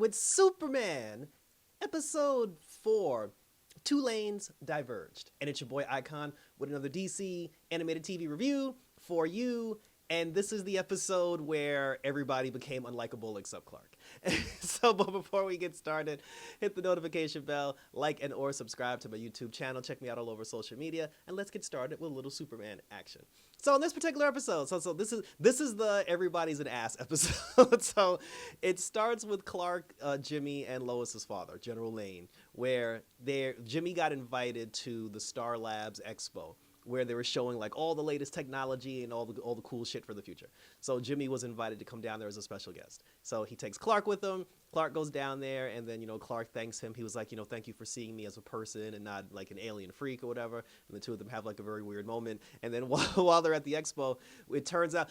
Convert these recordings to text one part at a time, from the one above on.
with Superman, episode 4, Two Lanes Diverged. And it's your boy Icon with another DC animated TV review for you. And this is the episode where everybody became unlikable except Clark. But before we get started, hit the notification bell, like and or subscribe to my YouTube channel. Check me out all over social media, and let's get started with a little Superman action. So in this particular episode, this is the everybody's an ass episode. So it starts with Clark, Jimmy, and Lois's father, General Lane, where Jimmy got invited to the Star Labs Expo, where they were showing like all the latest technology and all the cool shit for the future. So Jimmy was invited to come down there as a special guest. So he takes Clark with him. Clark goes down there, and then, Clark thanks him. He was like, thank you for seeing me as a person and not like an alien freak or whatever. And the two of them have like a very weird moment. And then while they're at the expo, it turns out,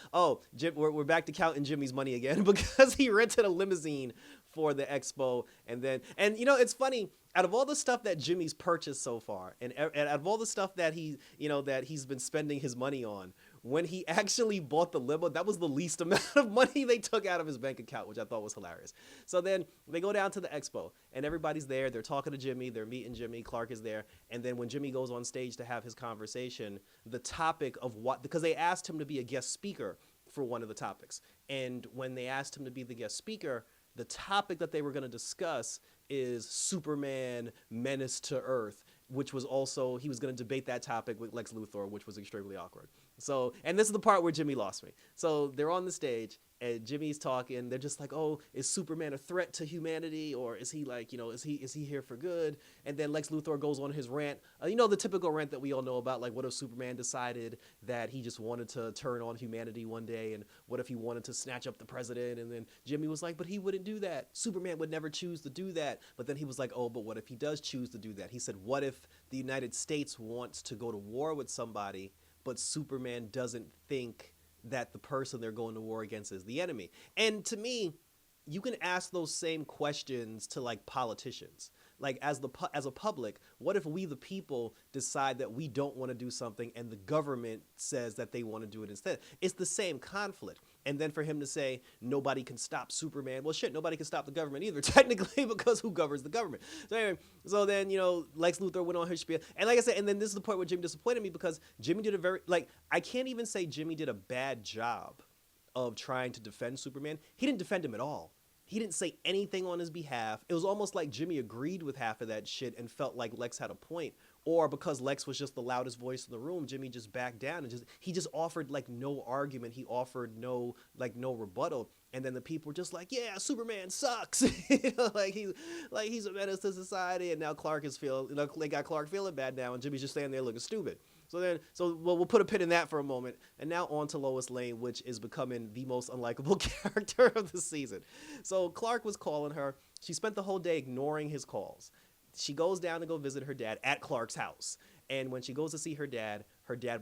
we're back to counting Jimmy's money again because he rented a limousine for the expo. And it's funny, out of all the stuff that Jimmy's purchased so far, and out of all the stuff that that he's been spending his money on, when he actually bought the limo, that was the least amount of money they took out of his bank account, which I thought was hilarious. So then they go down to the expo, and everybody's there. They're talking to Jimmy. They're meeting Jimmy. Clark is there. And then when Jimmy goes on stage to have his conversation, the topic of because they asked him to be a guest speaker for one of the topics. And when they asked him to be the guest speaker, the topic that they were going to discuss is Superman Menace to Earth, which was also, he was going to debate that topic with Lex Luthor, which was extremely awkward. So, and this is the part where Jimmy lost me. So they're on the stage, and Jimmy's talking. They're just like, oh, is Superman a threat to humanity? Or is he like, is he here for good? And then Lex Luthor goes on his rant. The typical rant that we all know about, like, what if Superman decided that he just wanted to turn on humanity one day? And what if he wanted to snatch up the president? And then Jimmy was like, but he wouldn't do that. Superman would never choose to do that. But then he was like, oh, but what if he does choose to do that? He said, what if the United States wants to go to war with somebody, but Superman doesn't think that the person they're going to war against is the enemy? And to me, you can ask those same questions to like politicians. Like as a public, what if we the people decide that we don't want to do something and the government says that they want to do it instead? It's the same conflict. And then for him to say nobody can stop Superman, well shit, nobody can stop the government either technically, because who governs the government? So anyway, then Lex Luthor went on his spiel, and like I said, and then this is the point where Jimmy disappointed me, because Jimmy did I can't even say Jimmy did a bad job of trying to defend Superman. He didn't defend him at all. He didn't say anything on his behalf. It was almost like Jimmy agreed with half of that shit and felt like Lex had a point. Or because Lex was just the loudest voice in the room, Jimmy just backed down and he just offered like no argument. He offered no rebuttal. And then the people were just like, yeah, Superman sucks. He's a menace to society. And now they got Clark feeling bad now, and Jimmy's just standing there looking stupid. So we'll put a pin in that for a moment. And now on to Lois Lane, which is becoming the most unlikable character of the season. So Clark was calling her. She spent the whole day ignoring his calls. She goes down to go visit her dad at Clark's house. And when she goes to see her dad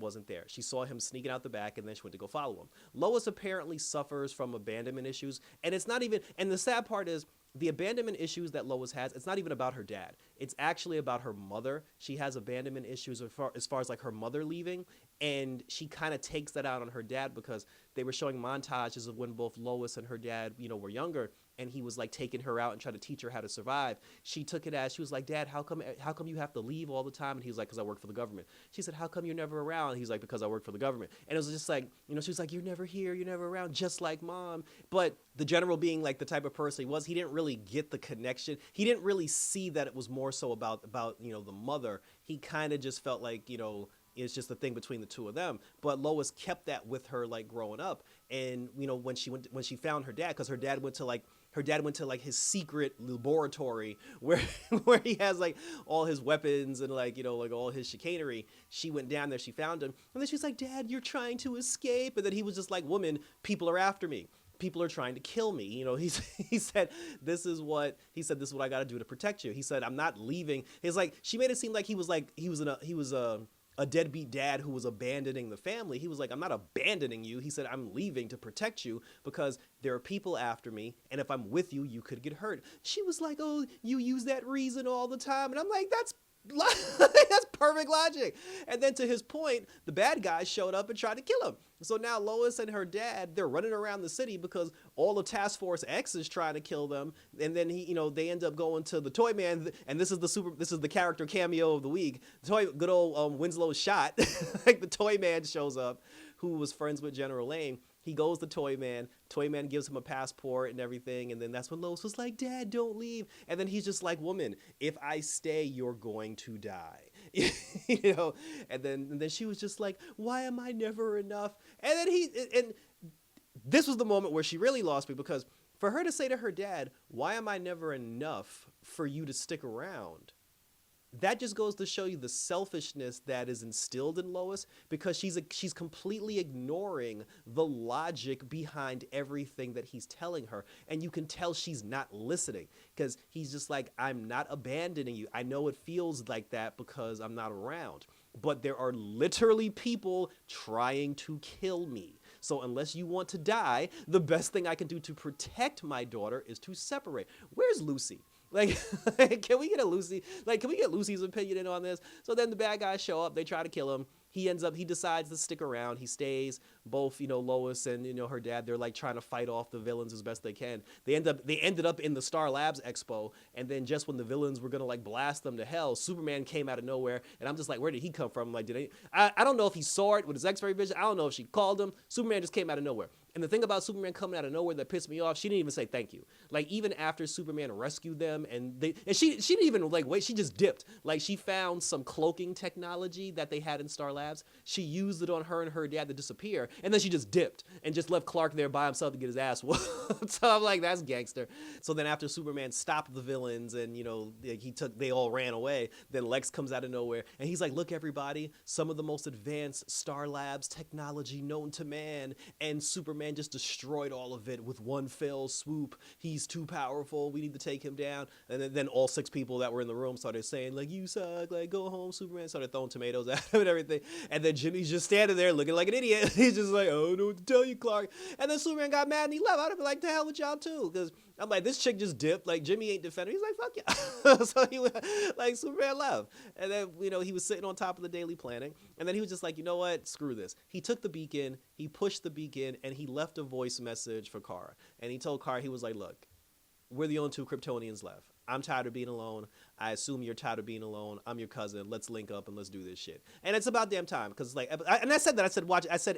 wasn't there. She saw him sneaking out the back, and then she went to go follow him. Lois apparently suffers from abandonment issues. And it's not even, and the sad part is, the abandonment issues that Lois has, it's not even about her dad. It's actually about her mother. She has abandonment issues as far as like her mother leaving. And she kind of takes that out on her dad, because they were showing montages of when both Lois and her dad, were younger, and he was like taking her out and trying to teach her how to survive. She took it as, she was like, Dad, how come you have to leave all the time? And he was like, because I work for the government. She said, how come you're never around? He's like, because I work for the government. And it was just like, she was like, you're never here, you're never around, just like Mom. But the general being like the type of person he was, he didn't really get the connection. He didn't really see that it was more so about the mother. He kind of just felt like, it's just a thing between the two of them. But Lois kept that with her like growing up. And when she found her dad, because her dad went to his secret laboratory where he has like all his weapons and like all his chicanery. She went down there, she found him, and then she's like, Dad, you're trying to escape. And then he was just like, woman, people are after me. People are trying to kill me. He said, this is what I got to do to protect you. He said, I'm not leaving. He's like, she made it seem like he was a deadbeat dad who was abandoning the family. He was like, I'm not abandoning you. He said, I'm leaving to protect you because there are people after me, and if I'm with you, you could get hurt. She was like, oh, you use that reason all the time. And I'm like, that's That's perfect logic. And then to his point, the bad guys showed up and tried to kill him. So now Lois and her dad, they're running around the city because all of Task Force X is trying to kill them. And then they end up going to the Toy Man, and this is the character cameo of the week. Good old Winslow's shot. Like the Toy Man shows up, who was friends with General Lane. He goes to Toy Man. Toy Man gives him a passport and everything. And then that's when Lois was like, Dad, don't leave. And then he's just like, woman, if I stay, you're going to die. And then she was just like, why am I never enough? And then and this was the moment where she really lost me, because for her to say to her dad, why am I never enough for you to stick around? That just goes to show you the selfishness that is instilled in Lois, because she's completely ignoring the logic behind everything that he's telling her. And you can tell she's not listening, because he's just like, I'm not abandoning you. I know it feels like that because I'm not around, but there are literally people trying to kill me. So unless you want to die, the best thing I can do to protect my daughter is to separate. Where's Lucy? Like, can we get Lucy's opinion in on this? So then the bad guys show up. They try to kill him. He decides to stick around. He stays. Both, Lois and, her dad, they're like trying to fight off the villains as best they can. They ended up in the Star Labs Expo. And then just when the villains were going to like blast them to hell, Superman came out of nowhere. And I'm just like, where did he come from? Like, I don't know if he saw it with his X-ray vision. I don't know if she called him. Superman just came out of nowhere. And the thing about Superman coming out of nowhere that pissed me off, she didn't even say thank you. Like, even after Superman rescued them, and she didn't even like wait, she just dipped. Like, she found some cloaking technology that they had in Star Labs. She used it on her and her dad to disappear, and then she just dipped and just left Clark there by himself to get his ass whooped. So I'm like, that's gangster. So then after Superman stopped the villains and they all ran away, then Lex comes out of nowhere and he's like, look everybody, some of the most advanced Star Labs technology known to man, and Superman just destroyed all of it with one fell swoop. He's too powerful. We need to take him down. And then all 6 people that were in the room started saying, like, you suck, like, go home, Superman. Started throwing tomatoes at him and everything. And then Jimmy's just standing there looking like an idiot. He's just like, I don't know what to tell you, Clark. And then Superman got mad and he left. I'd have been like, the hell with y'all too. Because I'm like, this chick just dipped. Like, Jimmy ain't defending. He's like, fuck yeah. So he went, like, Superman left. And then, he was sitting on top of the Daily Planet. And then he was just like, you know what? Screw this. He took the beacon, he pushed the beacon, and he left a voice message for Kara. And he told Kara, he was like, look, we're the only 2 Kryptonians left. I'm tired of being alone. I assume you're tired of being alone. I'm your cousin. Let's link up and let's do this shit. And it's about damn time, because like, and I said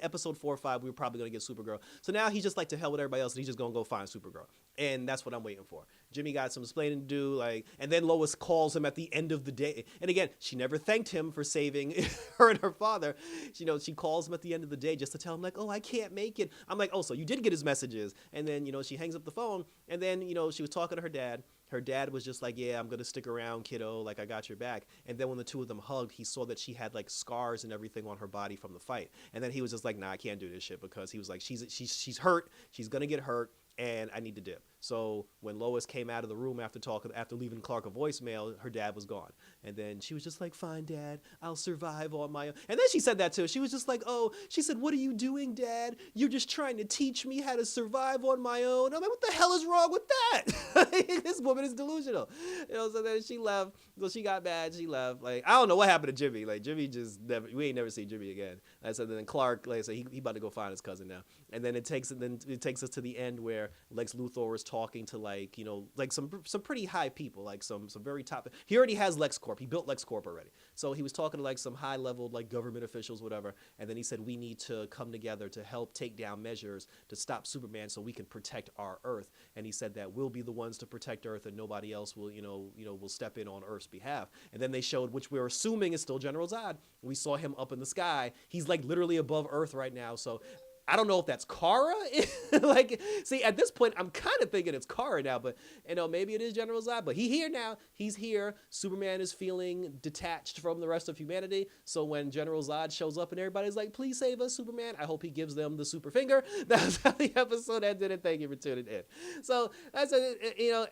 episode 4 or 5, we were probably gonna get Supergirl. So now he's just like, to hell with everybody else, and he's just gonna go find Supergirl. And that's what I'm waiting for. Jimmy got some explaining to do, like, and then Lois calls him at the end of the day. And again, she never thanked him for saving her and her father. She calls him at the end of the day just to tell him, like, oh, I can't make it. I'm like, oh, so you did get his messages. And then, she hangs up the phone, and then, she was talking to her dad. Her dad was just like, yeah, I'm going to stick around, kiddo. Like, I got your back. And then when the 2 of them hugged, he saw that she had like scars and everything on her body from the fight. And then he was just like, nah, I can't do this shit, because he was like, she's hurt. She's going to get hurt. And I need to dip. So when Lois came out of the room after leaving Clark a voicemail, her dad was gone. And then she was just like, fine, Dad, I'll survive on my own. And then she said that too. She was just like, oh, she said, what are you doing, Dad? You're just trying to teach me how to survive on my own. I'm like, what the hell is wrong with that? This woman is delusional. So then she left. So she got mad. She left. Like, I don't know what happened to Jimmy. Like, Jimmy just we ain't never seen Jimmy again. And so then Clark, like I said, he about to go find his cousin now. And then it takes us to the end where Lex Luthor was talking to like some pretty high people, like some very top. He already has LexCorp. He built LexCorp already. So he was talking to like some high level like government officials, whatever. And then he said, we need to come together to help take down measures to stop Superman so we can protect our Earth. And he said that we'll be the ones to protect Earth and nobody else will will step in on Earth's behalf. And then they showed, which we're assuming is still General Zod. We saw him up in the sky. He's like literally above Earth right now. So I don't know if that's Kara. Like, see, at this point, I'm kind of thinking it's Kara now, but, maybe it is General Zod. But he's here now. He's here. Superman is feeling detached from the rest of humanity. So when General Zod shows up and everybody's like, please save us, Superman, I hope he gives them the super finger. That's how the episode ended, and thank you for tuning in. So that's,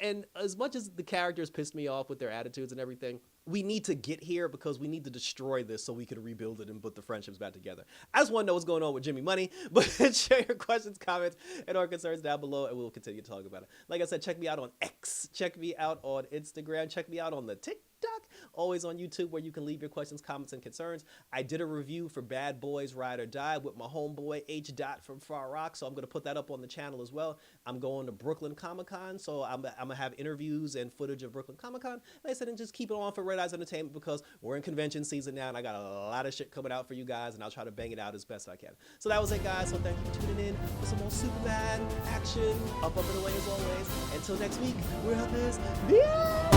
and as much as the characters pissed me off with their attitudes and everything, we need to get here because we need to destroy this so we can rebuild it and put the friendships back together. I just want to know what's going on with Jimmy Money, but share your questions, comments, and or concerns down below, and we'll continue to talk about it. Like I said, check me out on X, check me out on Instagram, check me out on the TikTok. Doc. Always on YouTube where you can leave your questions, comments, and concerns. I did a review for Bad Boys Ride or Die with my homeboy H. Dot from Far Rock, so I'm going to put that up on the channel as well. I'm going to Brooklyn Comic Con, so I'm going to have interviews and footage of Brooklyn Comic Con. Like I said, and just keep it on for Red Eyes Entertainment because we're in convention season now, and I got a lot of shit coming out for you guys, and I'll try to bang it out as best I can. So that was it, guys. So thank you for tuning in for some more Superman action, up and away as always. Until next week, we're out this. Yeah!